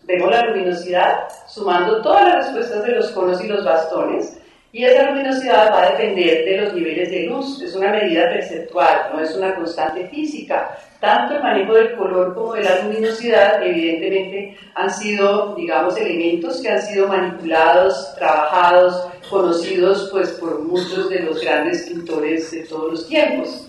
vemos la luminosidad sumando todas las respuestas de los conos y los bastones, y esa luminosidad va a depender de los niveles de luz. Es una medida perceptual, no es una constante física. Tanto el manejo del color como de la luminosidad evidentemente han sido, digamos, elementos que han sido manipulados, trabajados, conocidos pues por muchos de los grandes pintores de todos los tiempos.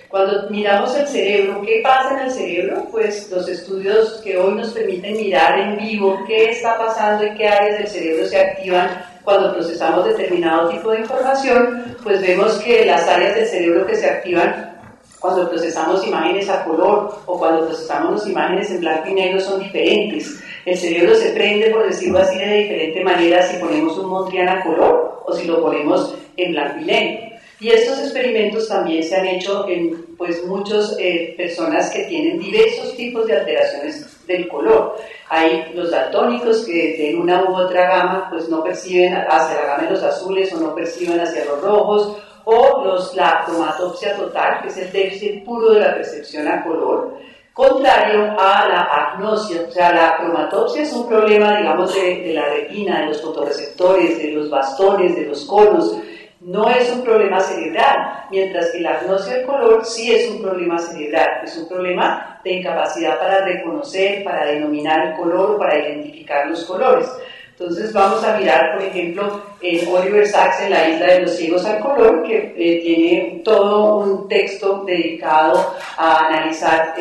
Cuando miramos el cerebro, ¿qué pasa en el cerebro? Pues los estudios que hoy nos permiten mirar en vivo qué está pasando y qué áreas del cerebro se activan cuando procesamos determinado tipo de información, pues vemos que las áreas del cerebro que se activan cuando procesamos imágenes a color o cuando procesamos las imágenes en blanco y negro son diferentes. El cerebro se prende, por decirlo así, de diferente manera si ponemos un Mondrian a color o si lo ponemos en blanco y negro. Y estos experimentos también se han hecho en pues, muchas personas que tienen diversos tipos de alteraciones del color. Hay los daltónicos que en una u otra gama pues, no perciben hacia la gama de los azules o no perciben hacia los rojos, o la cromatopsia total, que es el déficit puro de la percepción a color, contrario a la agnosia. O sea, la cromatopsia es un problema, digamos, de la retina, de los fotorreceptores, de los bastones, de los conos. No es un problema cerebral, mientras que la agnosia del color sí es un problema cerebral, es un problema de incapacidad para reconocer, para denominar el color o para identificar los colores. Entonces vamos a mirar, por ejemplo, en Oliver Sacks en La isla de los ciegos al color, que tiene todo un texto dedicado a analizar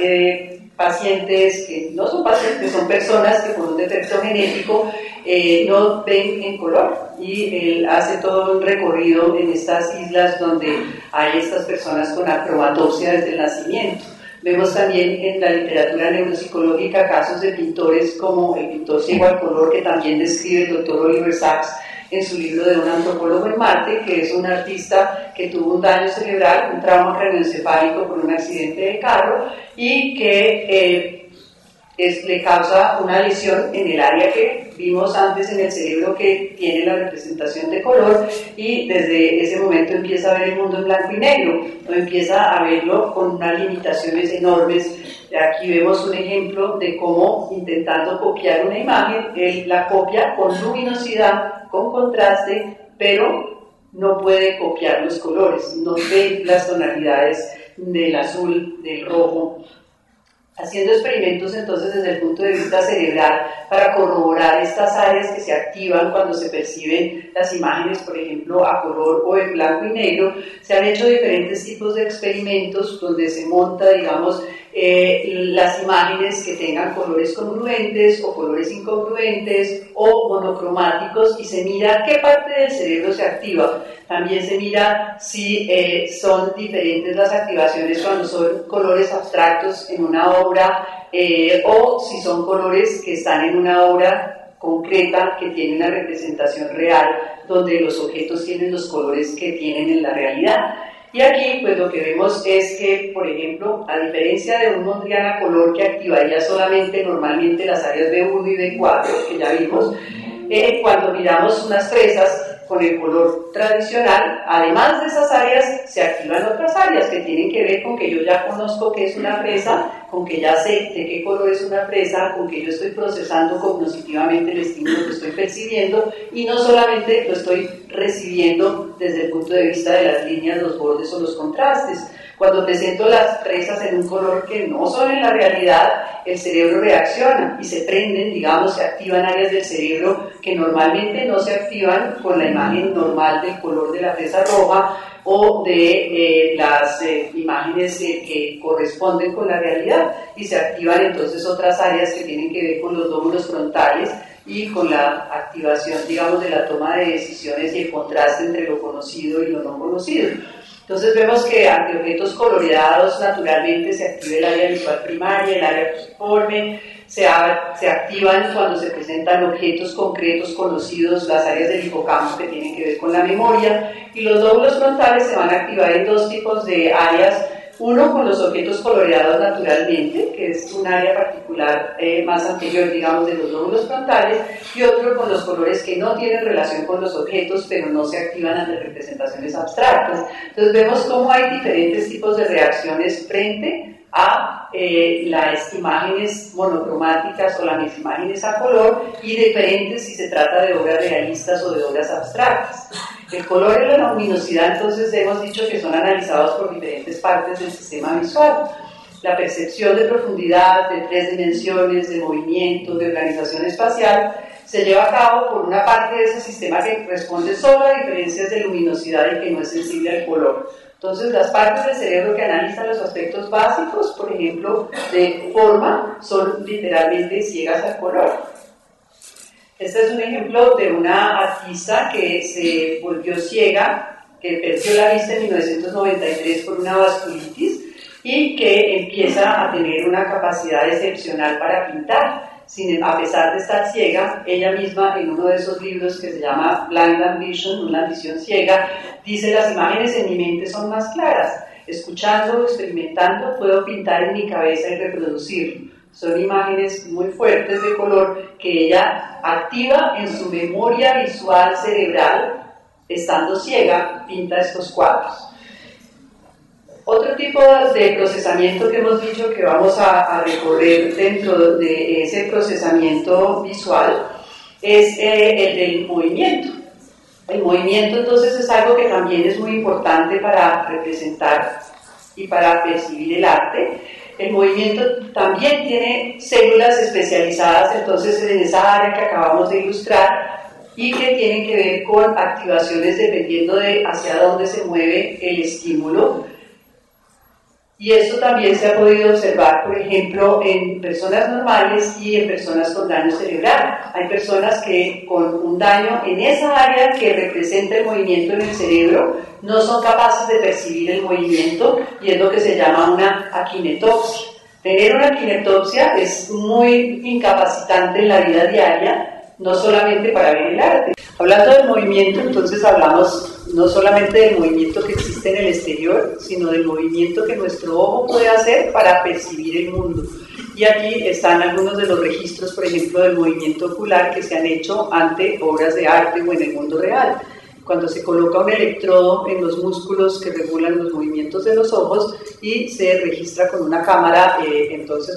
pacientes que no son pacientes, son personas que por un defecto genético no ven en color, y él hace todo un recorrido en estas islas donde hay estas personas con acromatopsia desde el nacimiento. Vemos también en la literatura neuropsicológica casos de pintores como el pintor ciego al color que también describe el doctor Oliver Sacks en su libro de un antropólogo en Marte, que es un artista que tuvo un daño cerebral, un trauma craneoencefálico por un accidente de carro y que le causa una lesión en el área que vimos antes en el cerebro que tiene la representación de color, y desde ese momento empieza a ver el mundo en blanco y negro, o empieza a verlo con unas limitaciones enormes. Aquí vemos un ejemplo de cómo, intentando copiar una imagen, él la copia con luminosidad, con contraste, pero no puede copiar los colores, no ve las tonalidades del azul, del rojo. Haciendo experimentos entonces desde el punto de vista cerebral para corroborar estas áreas que se activan cuando se perciben las imágenes, por ejemplo, a color o en blanco y negro, se han hecho diferentes tipos de experimentos donde se monta, digamos, las imágenes que tengan colores congruentes o colores incongruentes o monocromáticos, y se mira qué parte del cerebro se activa. También se mira si son diferentes las activaciones cuando son colores abstractos en una obra o si son colores que están en una obra concreta que tiene una representación real donde los objetos tienen los colores que tienen en la realidad. Y aquí pues lo que vemos es que, por ejemplo, a diferencia de un Mondrian a color que activaría solamente normalmente las áreas B1 y B4, que ya vimos, cuando miramos unas fresas con el color tradicional, además de esas áreas se activan otras áreas que tienen que ver con que yo ya conozco qué es una fresa, con que ya sé de qué color es una fresa, con que yo estoy procesando cognitivamente el estímulo que estoy percibiendo, y no solamente lo estoy recibiendo desde el punto de vista de las líneas, los bordes o los contrastes. Cuando presento las fresas en un color que no son en la realidad, el cerebro reacciona y se prenden, digamos, se activan áreas del cerebro que normalmente no se activan con la imagen normal del color de la fresa roja o de las imágenes que corresponden con la realidad, y se activan entonces otras áreas que tienen que ver con los lóbulos frontales y con la activación, digamos, de la toma de decisiones y el contraste entre lo conocido y lo no conocido. Entonces vemos que ante objetos coloreados naturalmente se activa el área visual primaria, el área fusiforme, se activan cuando se presentan objetos concretos conocidos las áreas del hipocampo que tienen que ver con la memoria, y los lóbulos frontales se van a activar en dos tipos de áreas. Uno con los objetos coloreados naturalmente, que es un área particular más anterior, digamos, de los lóbulos frontales, y otro con los colores que no tienen relación con los objetos, pero no se activan ante representaciones abstractas. Entonces vemos cómo hay diferentes tipos de reacciones frente a las imágenes monocromáticas o las imágenes a color y diferentes si se trata de obras realistas o de obras abstractas. El color y la luminosidad, entonces, hemos dicho que son analizados por diferentes partes del sistema visual. La percepción de profundidad, de 3 dimensiones, de movimiento, de organización espacial, se lleva a cabo por una parte de ese sistema que responde solo a diferencias de luminosidad y que no es sensible al color. Entonces, las partes del cerebro que analizan los aspectos básicos, por ejemplo, de forma, son literalmente ciegas al color. Este es un ejemplo de una artista que se volvió ciega, que perdió la vista en 1993 por una vasculitis y que empieza a tener una capacidad excepcional para pintar. A pesar de estar ciega, ella misma en uno de esos libros que se llama Blind Ambition, una visión ciega, dice: las imágenes en mi mente son más claras. Escuchando, experimentando, puedo pintar en mi cabeza y reproducirlo. Son imágenes muy fuertes de color que ella activa en su memoria visual cerebral. Estando ciega, pinta estos cuadros. Otro tipo de procesamiento que hemos dicho que vamos a recorrer dentro de ese procesamiento visual es el del movimiento. El movimiento, entonces, es algo que también es muy importante para representar y para percibir el arte. El movimiento también tiene células especializadas, entonces, en esa área que acabamos de ilustrar y que tienen que ver con activaciones dependiendo de hacia dónde se mueve el estímulo. Y esto también se ha podido observar, por ejemplo, en personas normales y en personas con daño cerebral. Hay personas que con un daño en esa área que representa el movimiento en el cerebro no son capaces de percibir el movimiento y es lo que se llama una akinetopsia. Tener una akinetopsia es muy incapacitante en la vida diaria, no solamente para ver el arte. Hablando del movimiento, entonces hablamos no solamente del movimiento que existe en el exterior, sino del movimiento que nuestro ojo puede hacer para percibir el mundo. Y aquí están algunos de los registros, por ejemplo, del movimiento ocular que se han hecho ante obras de arte o en el mundo real. Cuando se coloca un electrodo en los músculos que regulan los movimientos de los ojos y se registra con una cámara, entonces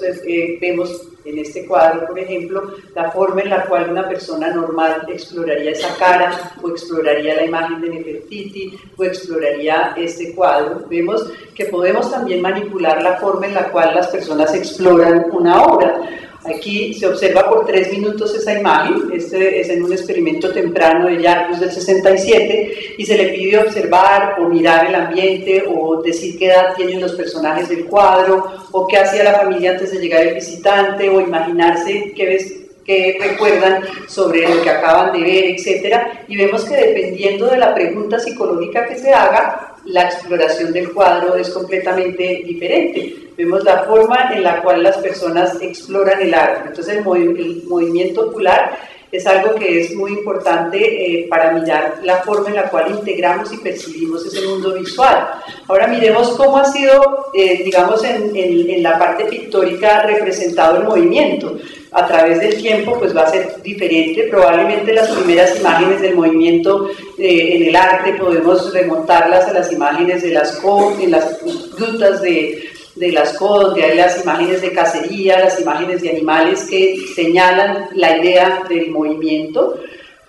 vemos en este cuadro, por ejemplo, la forma en la cual una persona normal exploraría esa cara, o exploraría la imagen de Nefertiti, o exploraría este cuadro. Vemos que podemos también manipular la forma en la cual las personas exploran una obra. Aquí se observa por 3 minutos esa imagen. Este es en un experimento temprano de Jacques del 67 y se le pide observar o mirar el ambiente o decir qué edad tienen los personajes del cuadro o qué hacía la familia antes de llegar el visitante o imaginarse qué recuerdan sobre lo que acaban de ver, etc. Y vemos que dependiendo de la pregunta psicológica que se haga, la exploración del cuadro es completamente diferente. Vemos la forma en la cual las personas exploran el arte. Entonces el movimiento ocular es algo que es muy importante para mirar la forma en la cual integramos y percibimos ese mundo visual. Ahora miremos cómo ha sido, digamos, en la parte pictórica representado el movimiento. A través del tiempo pues va a ser diferente. Probablemente las primeras imágenes del movimiento en el arte podemos remontarlas a las imágenes de Lascaux, en las grutas de Lascaux, donde hay las imágenes de cacería, las imágenes de animales que señalan la idea del movimiento.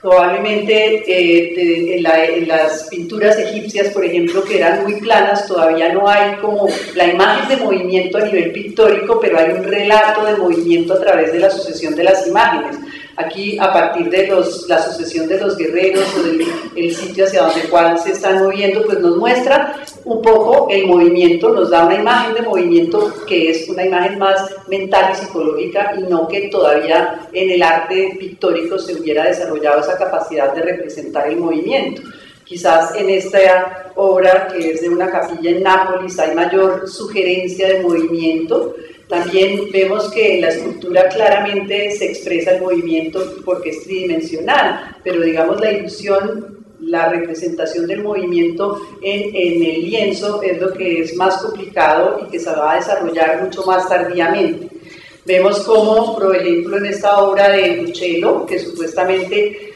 Probablemente en las pinturas egipcias, por ejemplo, que eran muy planas, todavía no hay como la imagen de movimiento a nivel pictórico, pero hay un relato de movimiento a través de la sucesión de las imágenes. Aquí, a partir de la sucesión de los guerreros o del sitio hacia donde cual se están moviendo, pues nos muestra un poco el movimiento, nos da una imagen de movimiento que es una imagen más mental y psicológica y no que todavía en el arte pictórico se hubiera desarrollado esa capacidad de representar el movimiento. Quizás en esta obra, que es de una capilla en Nápoles, hay mayor sugerencia de movimiento. También vemos que en la escultura claramente se expresa el movimiento porque es tridimensional, pero digamos la ilusión, la representación del movimiento en el lienzo es lo que es más complicado y que se va a desarrollar mucho más tardíamente. Vemos cómo, por ejemplo, en esta obra de Uccello, que supuestamente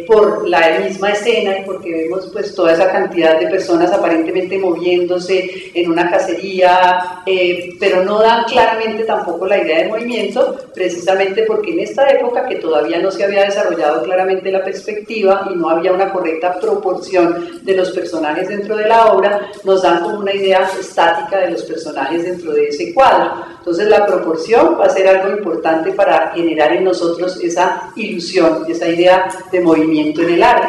por la misma escena y porque vemos pues toda esa cantidad de personas aparentemente moviéndose en una cacería, pero no dan claramente tampoco la idea de movimiento, precisamente porque en esta época que todavía no se había desarrollado claramente la perspectiva y no había una correcta proporción de los personajes dentro de la obra, nos dan como una idea estática de los personajes dentro de ese cuadro. Entonces la proporción va a ser algo importante para generar en nosotros esa ilusión, esa idea de movimiento en el arte.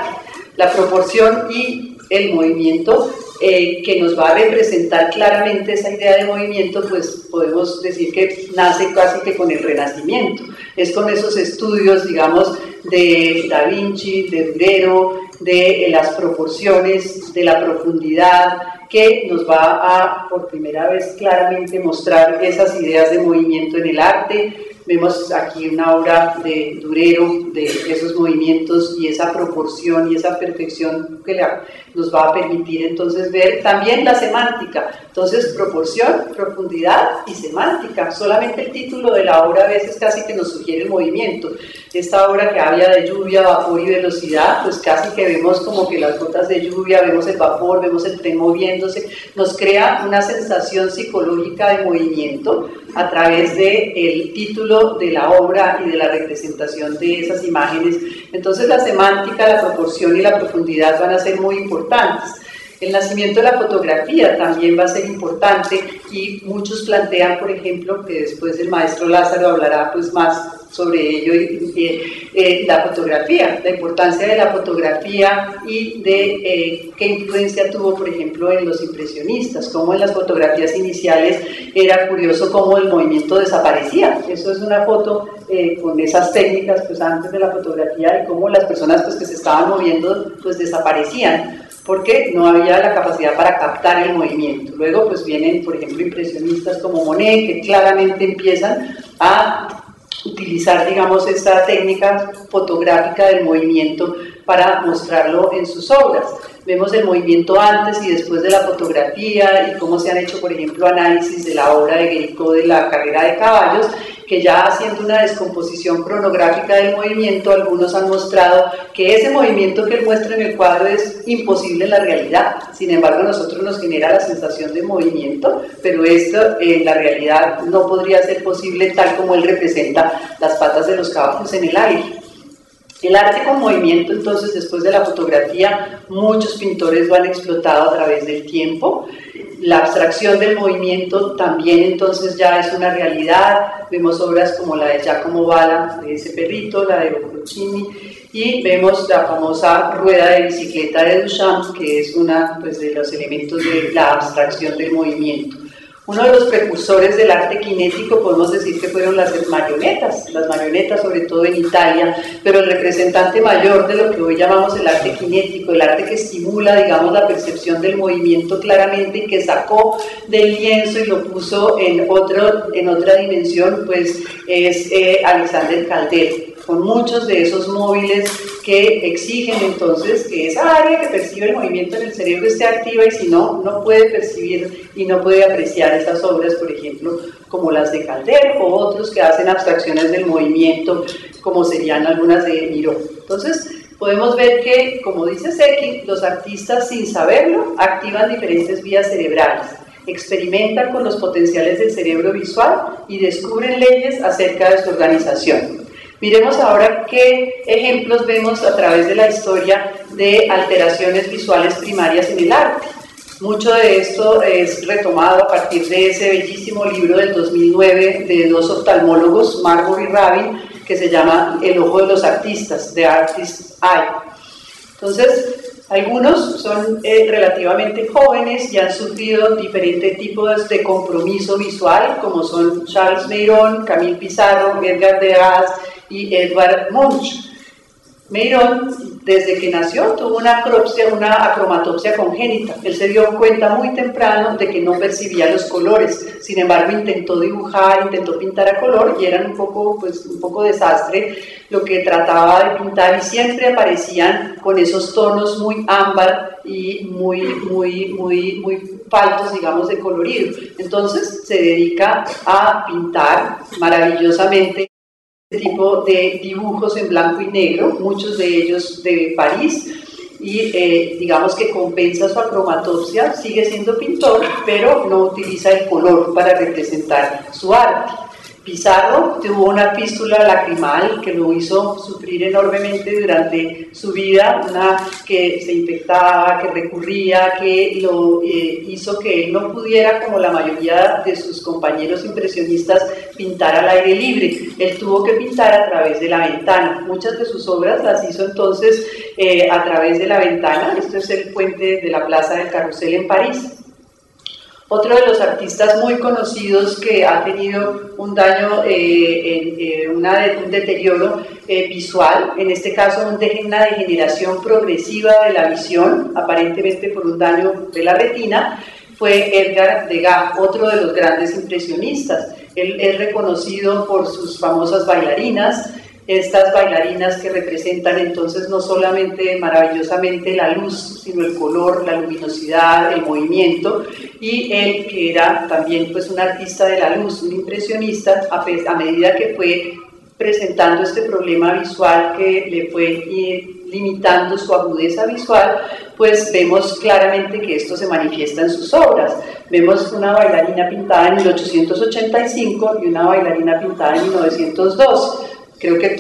La proporción y el movimiento que nos va a representar claramente esa idea de movimiento, pues podemos decir que nace casi que con el Renacimiento. Es con esos estudios, digamos, de Da Vinci, de Durero, de las proporciones, de la profundidad, que nos va a, por primera vez, claramente mostrar esas ideas de movimiento en el arte. Vemos aquí una obra de Durero, de esos movimientos y esa proporción y esa perfección que nos va a permitir entonces ver también la semántica. Entonces, proporción, profundidad y semántica. Solamente el título de la obra a veces casi que nos sugiere el movimiento. Esta obra que habla de lluvia, vapor y velocidad, pues casi que vemos como que las gotas de lluvia, vemos el vapor, vemos el tren moviéndose, nos crea una sensación psicológica de movimiento a través del título de la obra y de la representación de esas imágenes. Entonces la semántica, la proporción y la profundidad van a ser muy importantes. El nacimiento de la fotografía también va a ser importante y muchos plantean, por ejemplo, que después el maestro Lázaro hablará pues más sobre ello, la fotografía, la importancia de la fotografía y de qué influencia tuvo, por ejemplo, en los impresionistas, cómo en las fotografías iniciales era curioso cómo el movimiento desaparecía. Eso es una foto con esas técnicas pues antes de la fotografía y cómo las personas pues que se estaban moviendo pues desaparecían, porque no había la capacidad para captar el movimiento. Luego pues vienen, por ejemplo, impresionistas como Monet, que claramente empiezan a utilizar, digamos, esta técnica fotográfica del movimiento para mostrarlo en sus obras. Vemos el movimiento antes y después de la fotografía y cómo se han hecho, por ejemplo, análisis de la obra de Guericó de la carrera de caballos, que ya haciendo una descomposición cronográfica del movimiento, algunos han mostrado que ese movimiento que él muestra en el cuadro es imposible en la realidad. Sin embargo, a nosotros nos genera la sensación de movimiento, pero esto en la realidad no podría ser posible tal como él representa las patas de los caballos en el aire. El arte con movimiento, entonces, después de la fotografía, muchos pintores lo han explotado a través del tiempo. La abstracción del movimiento también entonces ya es una realidad. Vemos obras como la de Giacomo Balla, de ese perrito, la de Roccini, y vemos la famosa rueda de bicicleta de Duchamp, que es una pues, de los elementos de la abstracción del movimiento. Uno de los precursores del arte cinético podemos decir que fueron las marionetas sobre todo en Italia, pero el representante mayor de lo que hoy llamamos el arte cinético, el arte que estimula, digamos, la percepción del movimiento claramente y que sacó del lienzo y lo puso en otra dimensión, pues es Alexander Calder, con muchos de esos móviles que exigen entonces que esa área que percibe el movimiento en el cerebro esté activa y si no, no puede percibir y no puede apreciar esas obras, por ejemplo, como las de Calder o otros que hacen abstracciones del movimiento, como serían algunas de Miró. Entonces, podemos ver que, como dice Secchi, los artistas sin saberlo activan diferentes vías cerebrales, experimentan con los potenciales del cerebro visual y descubren leyes acerca de su organización. Miremos ahora qué ejemplos vemos a través de la historia de alteraciones visuales primarias en el arte. Mucho de esto es retomado a partir de ese bellísimo libro del 2009 de dos oftalmólogos, Marmor y Rabin, que se llama El ojo de los artistas, The Artist's Eye. Entonces, algunos son relativamente jóvenes y han sufrido diferentes tipos de compromiso visual, como son Charles Meyron, Camille Pissarro, Edgar Degas y Edvard Munch. Meyron, desde que nació, tuvo una acromatopsia congénita. Él se dio cuenta muy temprano de que no percibía los colores. Sin embargo, intentó dibujar, intentó pintar a color y eran un poco desastre lo que trataba de pintar y siempre aparecían con esos tonos muy ámbar y muy faltos, digamos, de colorido. Entonces, se dedica a pintar maravillosamente tipo de dibujos en blanco y negro, muchos de ellos de París, y digamos que compensa su acromatopsia, sigue siendo pintor, pero no utiliza el color para representar su arte. Pizarro tuvo una fístula lacrimal que lo hizo sufrir enormemente durante su vida, una que se infectaba, que recurría, que lo hizo que él no pudiera, como la mayoría de sus compañeros impresionistas, pintar al aire libre. Él tuvo que pintar a través de la ventana. Muchas de sus obras las hizo entonces a través de la ventana. Esto es el puente de la Plaza del Carrousel en París. Otro de los artistas muy conocidos que ha tenido un daño, un deterioro visual, en este caso una degeneración progresiva de la visión, aparentemente por un daño de la retina, fue Edgar Degas, otro de los grandes impresionistas. Él es reconocido por sus famosas bailarinas, estas bailarinas que representan entonces no solamente maravillosamente la luz, sino el color, la luminosidad, el movimiento, y él, que era también pues un artista de la luz, un impresionista, a medida que fue presentando este problema visual que le fue limitando su agudeza visual, pues vemos claramente que esto se manifiesta en sus obras. Vemos una bailarina pintada en 1885 y una bailarina pintada en 1902. Creo que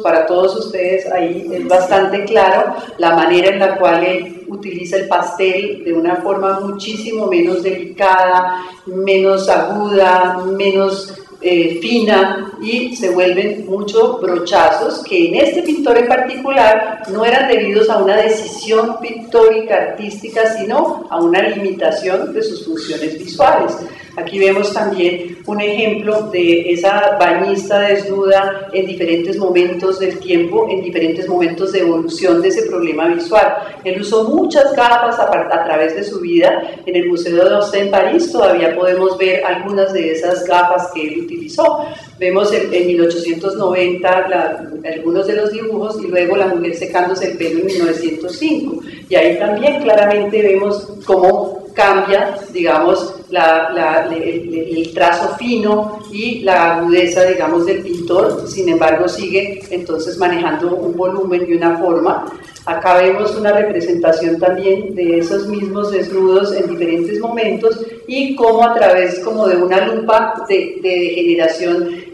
para todos ustedes ahí es bastante claro la manera en la cual él utiliza el pastel de una forma muchísimo menos delicada, menos aguda, menos fina, y se vuelven mucho brochazos que en este pintor en particular no eran debidos a una decisión pictórica artística, sino a una limitación de sus funciones visuales. Aquí vemos también un ejemplo de esa bañista desnuda en diferentes momentos del tiempo, en diferentes momentos de evolución de ese problema visual. Él usó muchas gafas a través de su vida. En el Museo d'Orsay en París todavía podemos ver algunas de esas gafas que él utilizó. Vemos en 1890 algunos de los dibujos, y luego la mujer secándose el pelo en 1905. Y ahí también claramente vemos cómo cambia, digamos, el trazo fino y la agudeza, digamos, del pintor. Sin embargo, sigue entonces manejando un volumen y una forma. Acá vemos una representación también de esos mismos desnudos en diferentes momentos, y cómo a través como de una lupa de degeneración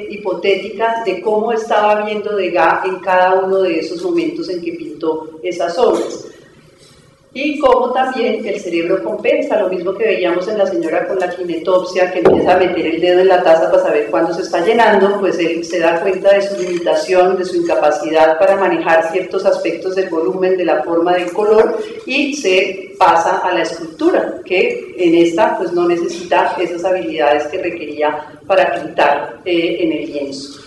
hipotética de cómo estaba viendo Degas en cada uno de esos momentos en que pintó esas obras. Y cómo también el cerebro compensa, lo mismo que veíamos en la señora con la kinetopsia, que empieza a meter el dedo en la taza para saber cuándo se está llenando, pues él se da cuenta de su limitación, de su incapacidad para manejar ciertos aspectos del volumen, de la forma, del color, y se pasa a la escultura, que en esta pues no necesita esas habilidades que requería para pintar en el lienzo.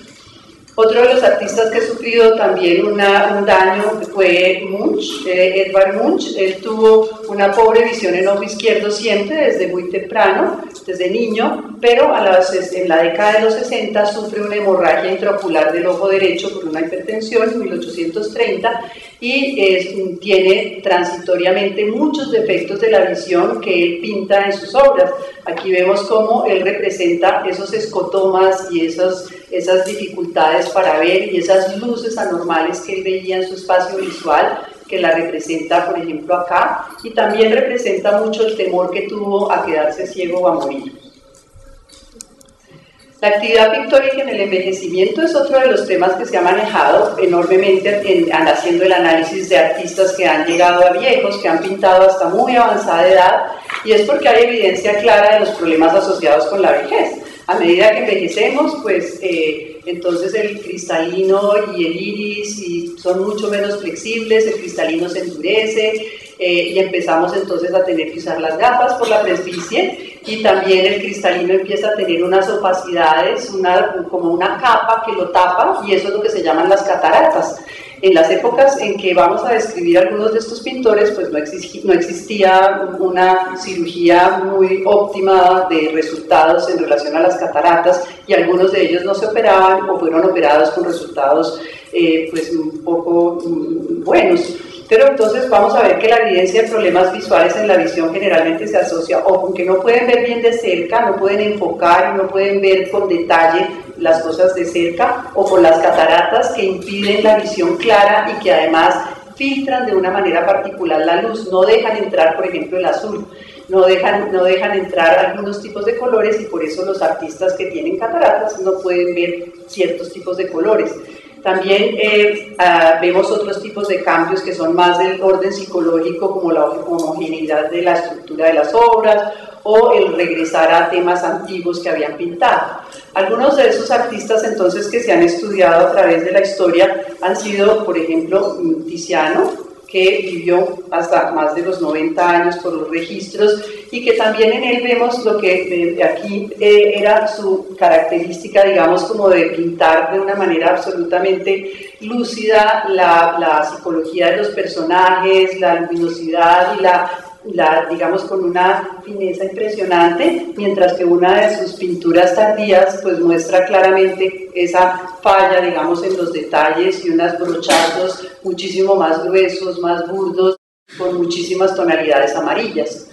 Otro de los artistas que ha sufrido también un daño fue Munch, Edvard Munch. Él tuvo una pobre visión en ojo izquierdo siempre, desde muy temprano, desde niño, pero en la década de los 60 sufre una hemorragia intraocular del ojo derecho por una hipertensión en 1830, y tiene transitoriamente muchos defectos de la visión que él pinta en sus obras. Aquí vemos cómo él representa esos escotomas y esas dificultades para ver, y esas luces anormales que él veía en su espacio visual, que la representa, por ejemplo, acá, y también representa mucho el temor que tuvo a quedarse ciego o a morir. La actividad pictórica en el envejecimiento es otro de los temas que se ha manejado enormemente haciendo el análisis de artistas que han llegado a viejos, que han pintado hasta muy avanzada edad, y es porque hay evidencia clara de los problemas asociados con la vejez. A medida que envejecemos, pues entonces el cristalino y el iris son mucho menos flexibles, el cristalino se endurece, y empezamos entonces a tener que usar las gafas por la presbicie, y también el cristalino empieza a tener unas opacidades, como una capa que lo tapa, y eso es lo que se llaman las cataratas. En las épocas en que vamos a describir algunos de estos pintores, pues no existía una cirugía muy óptima de resultados en relación a las cataratas, y algunos de ellos no se operaban o fueron operados con resultados pues un poco buenos. Pero entonces vamos a ver que la evidencia de problemas visuales en la visión generalmente se asocia o con que no pueden ver bien de cerca, no pueden enfocar, no pueden ver con detalle las cosas de cerca, o por las cataratas que impiden la visión clara y que además filtran de una manera particular la luz, no dejan entrar, por ejemplo, el azul, no dejan entrar algunos tipos de colores, y por eso los artistas que tienen cataratas no pueden ver ciertos tipos de colores. También vemos otros tipos de cambios que son más del orden psicológico, como la homogeneidad de la estructura de las obras o el regresar a temas antiguos que habían pintado. Algunos de esos artistas entonces que se han estudiado a través de la historia han sido, por ejemplo, Tiziano, que vivió hasta más de los 90 años por los registros, y que también en él vemos lo que aquí era su característica, digamos, como de pintar de una manera absolutamente lúcida la psicología de los personajes, la luminosidad y digamos, con una fineza impresionante, mientras que una de sus pinturas tardías pues muestra claramente esa falla, digamos, en los detalles y unos brochazos muchísimo más gruesos, más burdos, con muchísimas tonalidades amarillas.